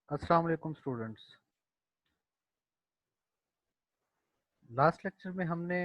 अस्सलाम वालेकुम students. Last lecture में हमने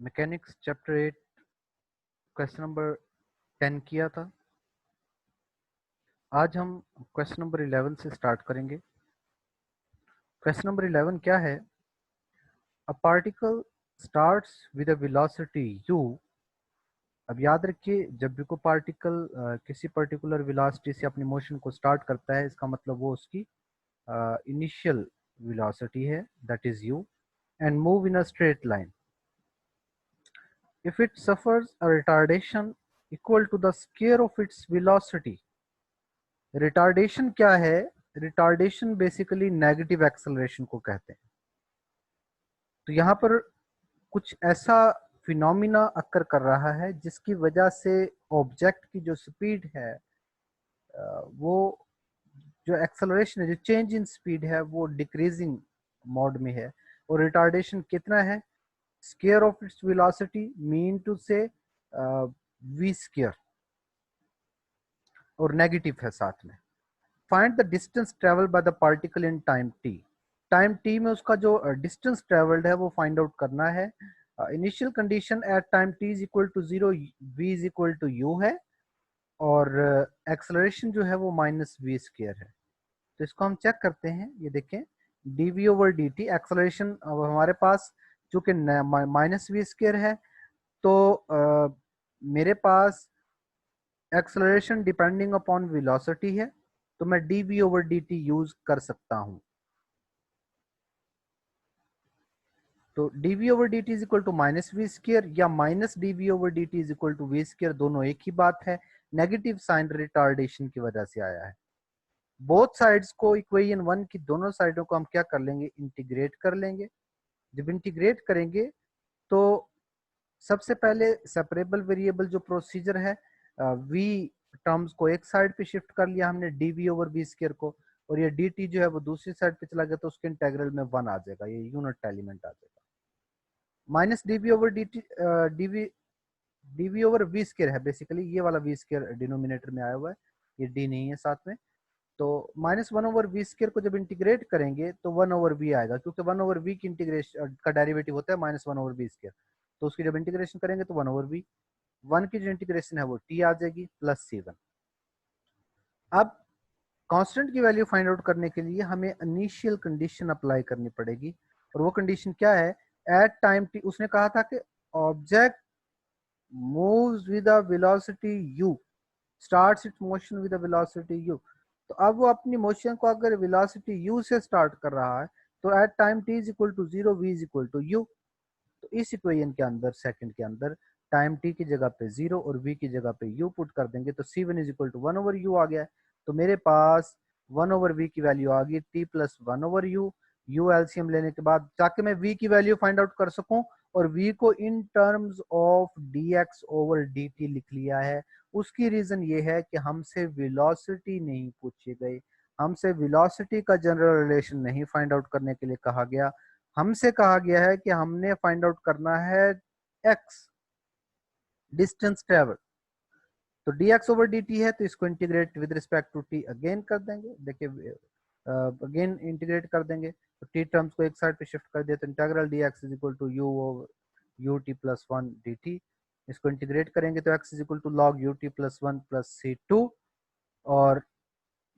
मैकेनिक्स चैप्टर 8 क्वेश्चन नंबर 10 किया था। आज हम क्वेश्चन नंबर 11 से स्टार्ट करेंगे। क्वेश्चन नंबर 11 क्या है? A particle starts with a velocity u। अब याद रखिए, जब भी कोई पार्टिकल किसी पर्टिकुलर वेलोसिटी से अपनी मोशन को स्टार्ट करता है, इसका मतलब वो उसकी इनिशियल वेलोसिटी है, that is u, and move in a straight line if it suffers a retardation equal to the square of its velocity। Retardation क्या है? रिटार्डेशन बेसिकली नेगेटिव एक्सेलरेशन को कहते हैं। तो यहाँ पर कुछ ऐसा फिनोमिना अक्कर कर रहा है जिसकी वजह से ऑब्जेक्ट की जो स्पीड है, वो जो एक्सेलरेशन है, जो चेंज इन स्पीड है, वो डिक्रीजिंग मोड में है। और रिटार्डेशन कितना है? Square of its velocity, mean to से वी स्क्वायर, और नेगेटिव है साथ में। Find the distance travel by the particle in time t. Time t में उसका जो डिस्टेंस ट्रेवल्ड है वो फाइंड आउट करना है। Initial condition at time t is equal to 0, v is equal to u है, और एक्सेलरेशन जो है वो माइनस वी स्क्वायर है। तो इसको हम चेक करते हैं। ये देखें, d we over D t acceleration अब हमारे पास चूंकि माइनस वी स्क्वायर है, तो मेरे पास एक्सेलरेशन डिपेंडिंग अपॉन वेलोसिटी है, तो मैं D we over D T use कर सकता हूं। तो D we over D T is equal to minus V square या minus D we over D T is equal to V square, दोनों एक ही बात है। नेगेटिव साइन रिटार्डेशन की वजह से आया है। बोथ साइड्स को, इक्वेशन वन की दोनों साइडों को हम क्या कर लेंगे? इंटीग्रेट कर लेंगे। जब इंटीग्रेट करेंगे तो सबसे पहले सेपरेबल वेरिएबल जो प्रोसीजर है, वी टर्म्स को एक साइड पे शिफ्ट कर लिया हमने, d we over v square को, और ये डी टी जो है वो दूसरी साइड पे चला गया, तो उसके इंटेग्रल में वन आ जाएगा, ये यूनिट एलिमेंट आ जाएगा। Minus D we over D t, d we over v square है बेसिकली, ये वाला वी स्क्र डिनोमिनेटर में आया हुआ है, ये डी नहीं है साथ में। तो minus one over v square को जब इंटीग्रेट करेंगे तो वन ओवर वी आएगा, क्योंकि वन ओवर वी की इंटीग्रेशन का डेरिवेटिव होता है minus one over v square. तो उसकी जब इंटीग्रेशन करेंगे तो वन ओवर वी, वन की जो इंटीग्रेशन है वो टी आ जाएगी प्लस सी वन। अब कांस्टेंट की वैल्यू फाइंड आउट करने के लिए हमें इनिशियल कंडीशन अप्लाई करनी पड़ेगी, और वो कंडीशन क्या है? एट टाइम टी उसने कहा था कि object moves with a velocity u, starts it's motion with a velocity u। तो अब वो अपनी मोशन को अगर वेलोसिटी u से स्टार्ट कर रहा है, तो at time t is equal to 0, v is equal to u। तो इस इक्वेशन के अंदर, सेकंड के अंदर, टाइम t की जगह पे 0 और v की जगह पे u पुट कर देंगे, तो c1 is equal to one over U आ गया है। तो मेरे पास वन ओवर वी की वैल्यू आ गई t plus one over U. U LCM लेने के बाद ताकि मैं v की वैल्यू फाइंड आउट कर सकूं, और v को इन terms of dx over dt लिख लिया है। उसकी रीजन ये है कि हमसे वेलोसिटी नहीं पूछी गई, हमसे वेलोसिटी का जनरल रिलेशन नहीं फाइंड आउट करने के लिए कहा गया। हमसे कहा गया है कि हमने फाइंड आउट करना है x, डिस्टेंस ट्रेवल। तो dx ओवर dt है, तो इसको integrate with respect to t again कर देंगे। देखिए, अगेन इंटीग्रेट कर देंगे, तो t टर्म्स को एक साइड पे शिफ्ट कर दिया, तो integral dx is equal to u over u t plus one d t. इसको इंटीग्रेट करेंगे तो x is equal to log u t plus one plus c two. और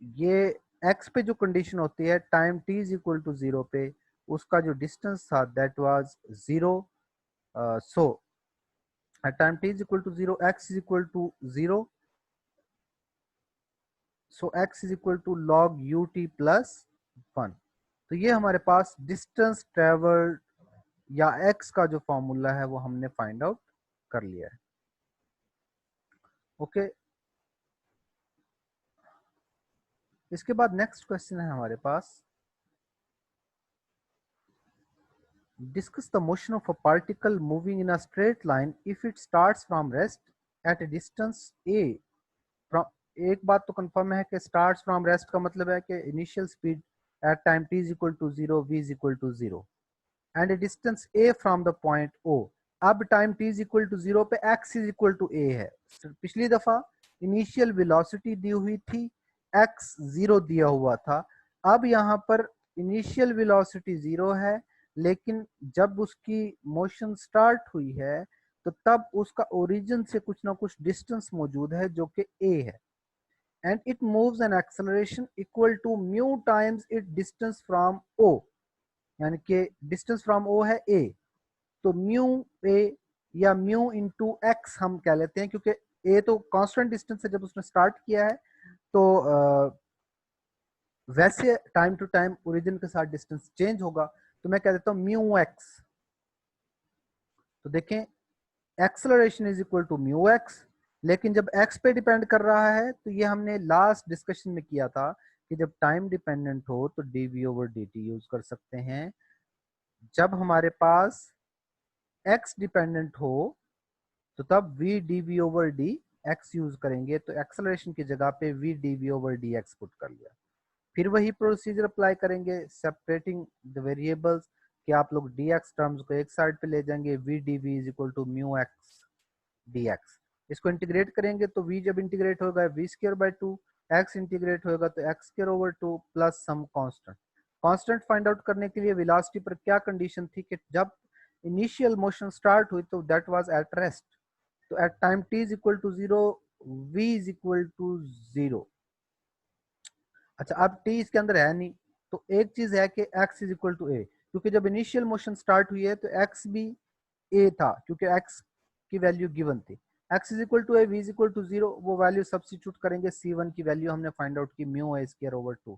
ये x पे जो कंडीशन होती है time t is equal to zero पे, उसका जो डिस्टेंस था that was zero. So at time t is equal to 0, x is equal to 0, so x is equal to log ut plus 1। तो ये हमारे पास डिस्टेंस ट्रेवल्ड या x का जो फॉर्मूला है वो हमने फाइंड आउट कर लिया है। ओके, इसके बाद नेक्स्ट क्वेश्चन है हमारे पास, discuss the motion of a particle moving in a straight line if it starts from rest at a distance a। एक बात तो कंफर्म है कि स्टार्ट्स फ्रॉम रेस्ट का मतलब है कि initial speed at time t is equal to 0, v is equal to 0, and a distance a from the point o। अब time t is equal to 0 पे x is equal to a है। पिछली दफा initial velocity दी हुई थी x 0 दिया हुआ था। अब यहाँ पर इनिशियल वेलोसिटी 0 है, लेकिन जब उसकी मोशन स्टार्ट हुई है तो तब उसका ओरिजिन से कुछ ना कुछ डिस्टेंस मौजूद है जो कि a है, and it moves an acceleration equal to mu times it distance from o, यानी कि डिस्टेंस फ्रॉम o है a, तो म्यू a या म्यू इंटू एक्स हम कह लेते हैं, क्योंकि a तो कांस्टेंट डिस्टेंस है जब उसने स्टार्ट किया है, तो वैसे टाइम टू टाइम ओरिजिन के साथ डिस्टेंस चेंज होगा, तो मैं कह देता हूं म्यू एक्स। तो देखें acceleration is equal to mu x, लेकिन जब एक्स पे डिपेंड कर रहा है तो ये हमने लास्ट डिस्कशन में किया था कि जब टाइम डिपेंडेंट हो तो dv ओवर dt यूज कर सकते हैं। जब हमारे पास एक्स डिपेंडेंट हो तो तब v dv over d x use करेंगे, तो एक्सेलरेशन की जगह पे v dv over d x put कर लिया। फिर वही प्रोसीजर अप्लाई करेंगे सेपरेटिंग द वेरिएबल्स, कि आप लोग dx टर्म्स को एक साइड पे ले जाएंगे, v dv is equal to mu x dx। इसको इंटीग्रेट करेंगे तो v जब इंटीग्रेट होगा v square by 2, x integrate होगा तो x square over 2 plus some constant. Constant find out करने के लिए वेलोसिटी पर क्या कंडीशन थी कि जब इनिशियल मोशन स्टार्ट हुई तो दैट वाज एट रेस्ट, तो at time t is equal to 0 v is equal to 0। अच्छा, अब t इसके अंदर है नहीं, तो एक चीज है कि x is equal to a, क्योंकि जब इनिशियल मोशन स्टार्ट हुई है तो x भी a था, क्योंकि x की वैल्यू गिवन थी। x is equal to a, v is equal to 0, वो वैल्यू सब्स्टिट्यूट करेंगे, c1 की वैल्यू हमने फाइंड आउट की म्यू a स्क्वायर ओवर 2,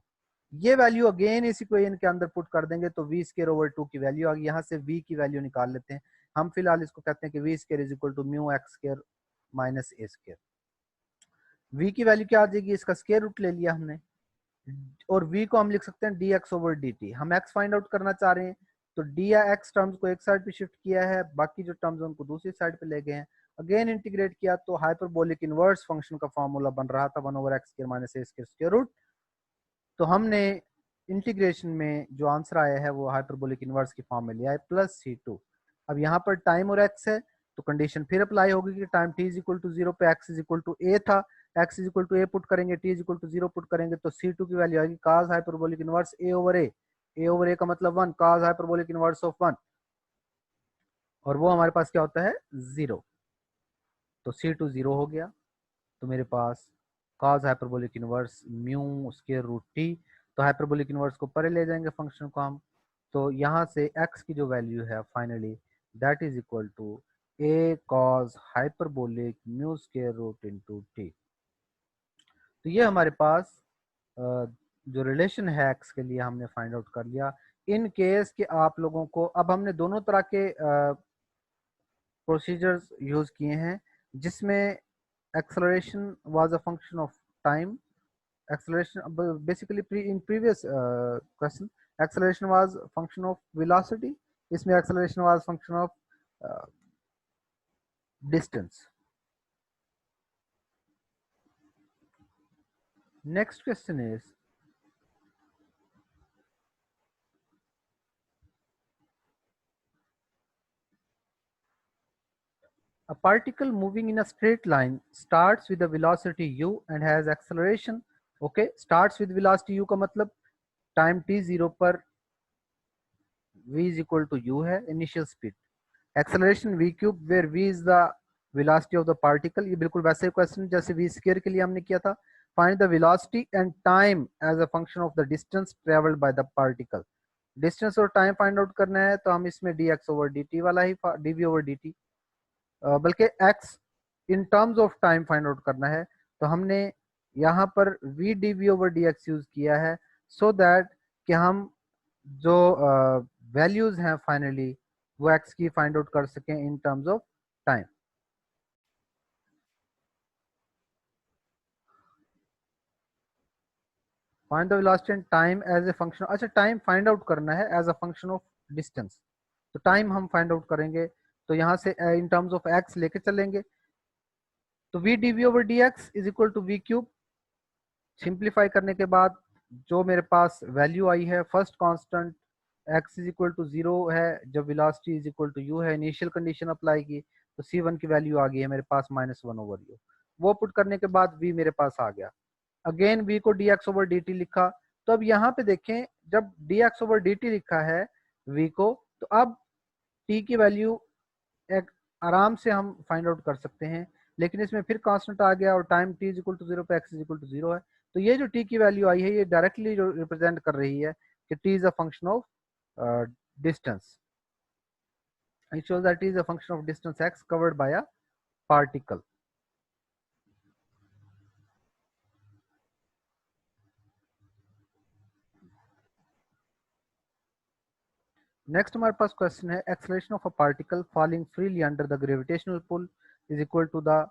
ये वैल्यू अगेन इस इक्वेशन के अंदर पुट कर देंगे तो v स्क्वायर ओवर 2 की वैल्यू आ गई। यहाँ से v की वैल्यू निकाल लेते हैं हम, फिलहाल इसको कहते हैं कि v square is equal to mu x square minus a square. v की वैल्यू क्या आ जाएगी, इसका स्क्वायर रूट ले लिया हमने, और v को हम लिख सकते हैं dx ओवर dt। हम x फाइंड आउट करना चाह रहे हैं तो dx टर्म्स को एक साइड पे शिफ्ट किया है, बाकी जो टर्म्स उनको दूसरी साइड पे ले गए हैं। अगेन इंटीग्रेट किया तो हाइपरबोलिक इनवर्स फंक्शन का फॉर्मूला बन रहा था 1 ओवर एक्स स्क्वायर माइनस ए स्क्वायर स्क्वायर रूट। तो हमने इंटीग्रेशन में जो आंसर आया है वो हाइपरबोलिक इनवर्स की फॉर्म में लिया है प्लस c2। अब यहाँ पर टाइम और x है तो कंडीशन फिर अप्लाई होगी कि time t is equal to 0 पे x is equal to a था, x is equal to a put करेंगे, t is equal to 0 put करेंगे, तो c2 की वैल्यू आएगी cos hyperbolic inverse a over a का मतलब 1, cos हाइपरबोलिक इनवर्स ऑफ 1, और वो हमारे पास क्या होता है 0, तो c2 0 हो गया। तो मेरे पास cos hyperbolic inverse mu square root t, तो हाइपरबोलिक इनवर्स को परे ले जाएंगे फंक्शन को हम, तो यहाँ से x की जो वैल्यू है finally that is equal to a cos hyperbolic mu square root into t। तो ये हमारे पास जो रिलेशन है x के लिए हमने फाइंड आउट कर लिया। इन केस कि आप लोगों को, अब हमने दोनों तरह के प्रोसीजर्स यूज किए हैं, जिसमें acceleration was a function of time, acceleration basically in previous question acceleration was function of velocity, इसमें acceleration was function of uh, distance। Next question is a particle moving in a straight line starts with a velocity u and has acceleration, okay, starts with velocity u का मतलब time t0 पर v is equal to u है initial speed, acceleration v cube where v is the velocity of the particle, ये बिल्कुल वैसे question जैसे v square के लिए हमने किया था। Find the velocity and time as a function of the distance travelled by the particle. Distance और टाइम फाइंड आउट करना है तो हम इसमें dx ओवर dt वाला ही dv ओवर dt, बल्कि x in terms of time find out करना है, तो हमने यहाँ पर v dv over dx use किया है सो दैट कि हम जो वैल्यूज हैं फाइनली वो x की फाइंड आउट कर सकें in terms of time. Find the velocity and time as a function, अच्छा टाइम फाइंड आउट करना है as a function of distance, तो टाइम हम फाइंड आउट करेंगे तो यहाँ से इन टर्म्स ऑफ x लेके चलेंगे, तो v dv over dx is equal to v cube. Simplify करने के बाद जो मेरे पास वैल्यू आई है, first constant x is equal to 0 है, जब velocity is equal to u है, इनिशियल कंडीशन अप्लाई की तो c1 की वैल्यू आ गई है मेरे पास -1 ओवर u, वो पुट करने के बाद v मेरे पास आ गया। अगेन v को dx ओवर dt लिखा। तो अब यहाँ पे देखें, जब dx ओवर dt लिखा है v को, तो अब t की वैल्यू एक आराम से हम फाइंड आउट कर सकते हैं, लेकिन इसमें फिर कांस्टेंट आ गया और time t is equal to 0 पे x इज इक्वल टू 0 है। तो ये जो t की वैल्यू आई है, ये डायरेक्टली रिप्रेजेंट कर रही है कि t is a function of distance. It shows that t is a function of distance x covered by a particle. Next हमारे पास क्वेश्चन है, acceleration of a particle falling freely under the gravitational pull is equal to the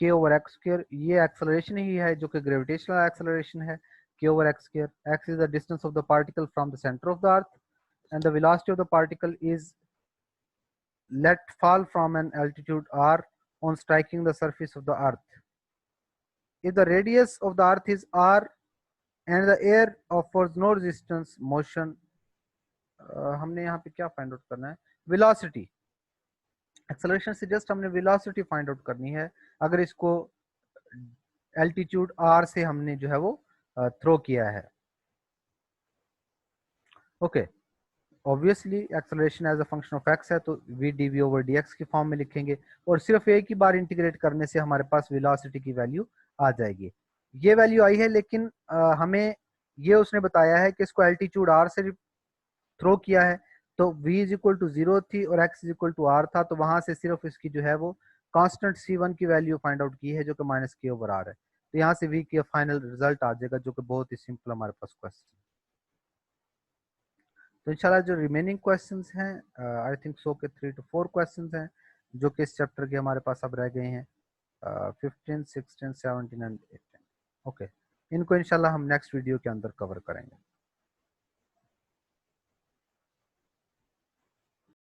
k over x square. ये acceleration ही है जो कि gravitational acceleration है, k over x square. x is the distance of the particle from the centre of the earth and the velocity of the particle is let fall from an altitude r on striking the surface of the earth. If the radius of the earth is r and the air offers no resistance motion, हमने यहाँ पे क्या find out करना है, velocity. Acceleration से just हमने velocity find out करनी है, अगर इसको एल्टीट्यूड r से हमने जो है वो थ्रो किया है। Okay, obviously acceleration as a function of x है, तो v d we over d x की फॉर्म में लिखेंगे, और सिर्फ एक ही बार इंटीग्रेट करने से हमारे पास वेलोसिटी की वैल्यू आ जाएगी। ये वैल्यू आई है, लेकिन हमें ये उसने बताया है कि इसको एल्टीट्यूड आर से थ्रो किया है, तो v इज इक्वल टू 0 थी और x is equal to r था, तो वहां से सिर्फ इसकी जो है वो कांस्टेंट c1 की वैल्यू फाइंड आउट की है, जो कि माइनस के ओवर आर है। तो यहाँ से v की फाइनल रिजल्ट आ जाएगा, जो कि बहुत ही सिंपल हमारे पास क्वेश्चन। तो इंशाल्लाह जो रिमेनिंग क्वेश्चंस हैं, आई थिंक सो के 3 to 4 क्वेश्चंस हैं जो कि इस चैप्टर के हमारे पास अब रह गए हैं, 15, 16, 17 एंड 18। ओके, इनको इंशाल्लाह हम नेक्स्ट वीडियो के अंदर कवर करेंगे।